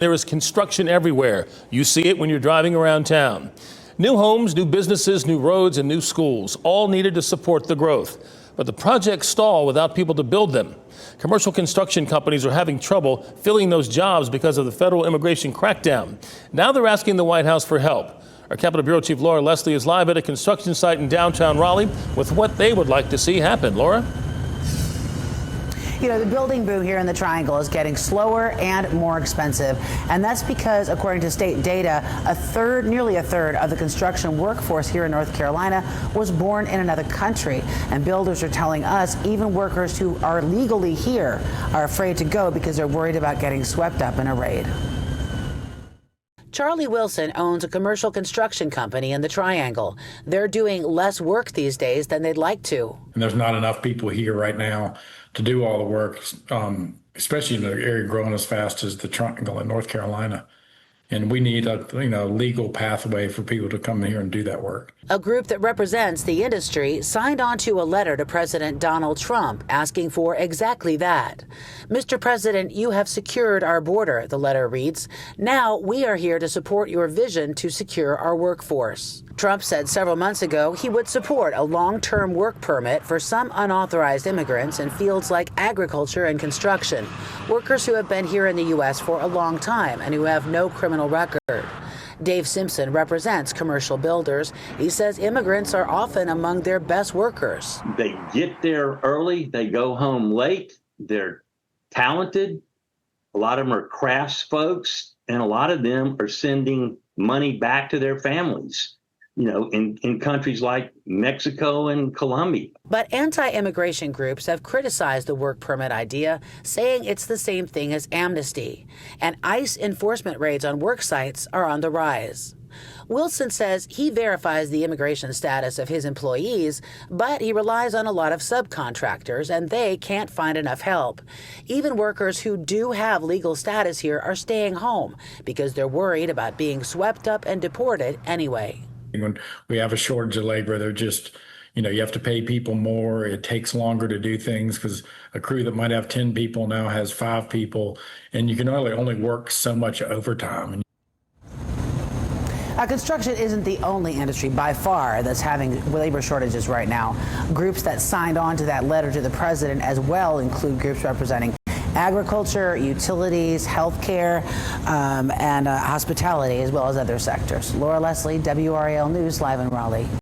There is construction everywhere. You see it when you're driving around town. New homes, new businesses, new roads, and new schools, all needed to support the growth. But the projects stall without people to build them. Commercial construction companies are having trouble filling those jobs because of the federal immigration crackdown. Now they're asking the White House for help. Our Capitol Bureau Chief Laura Leslie is live at a construction site in downtown Raleigh with what they would like to see happen. Laura? You know, the building boom here in the Triangle is getting slower and more expensive. And that's because, according to state data, nearly a third of the construction workforce here in North Carolina was born in another country. And builders are telling us even workers who are legally here are afraid to go because they're worried about getting swept up in a raid. Charlie Wilson owns a commercial construction company in the Triangle. They're doing less work these days than they'd like to. And there's not enough people here right now to do all the work, especially in the area growing as fast as the Triangle in North Carolina. And we need a legal pathway for people to come here and do that work. A group that represents the industry signed on to a letter to President Donald Trump asking for exactly that. Mr. President, you have secured our border, the letter reads. Now we are here to support your vision to secure our workforce. Trump said several months ago he would support a long-term work permit for some unauthorized immigrants in fields like agriculture and construction, workers who have been here in the U.S. for a long time and who have no criminal record. Dave Simpson represents commercial builders. He says immigrants are often among their best workers. They get there early, they go home late, they're talented. A lot of them are crafts folks, and a lot of them are sending money back to their families, in countries like Mexico and Colombia. But anti-immigration groups have criticized the work permit idea, saying it's the same thing as amnesty. And ICE enforcement raids on work sites are on the rise. Wilson says he verifies the immigration status of his employees, but he relies on a lot of subcontractors, and they can't find enough help. Even workers who do have legal status here are staying home because they're worried about being swept up and deported anyway. When we have a shortage of labor, they're just, you have to pay people more. It takes longer to do things because a crew that might have 10 people now has 5 people, and you can only work so much overtime. Construction isn't the only industry by far that's having labor shortages right now. Groups that signed on to that letter to the president as well include groups representing agriculture, utilities, healthcare, and hospitality, as well as other sectors. Laura Leslie, WRAL News, live in Raleigh.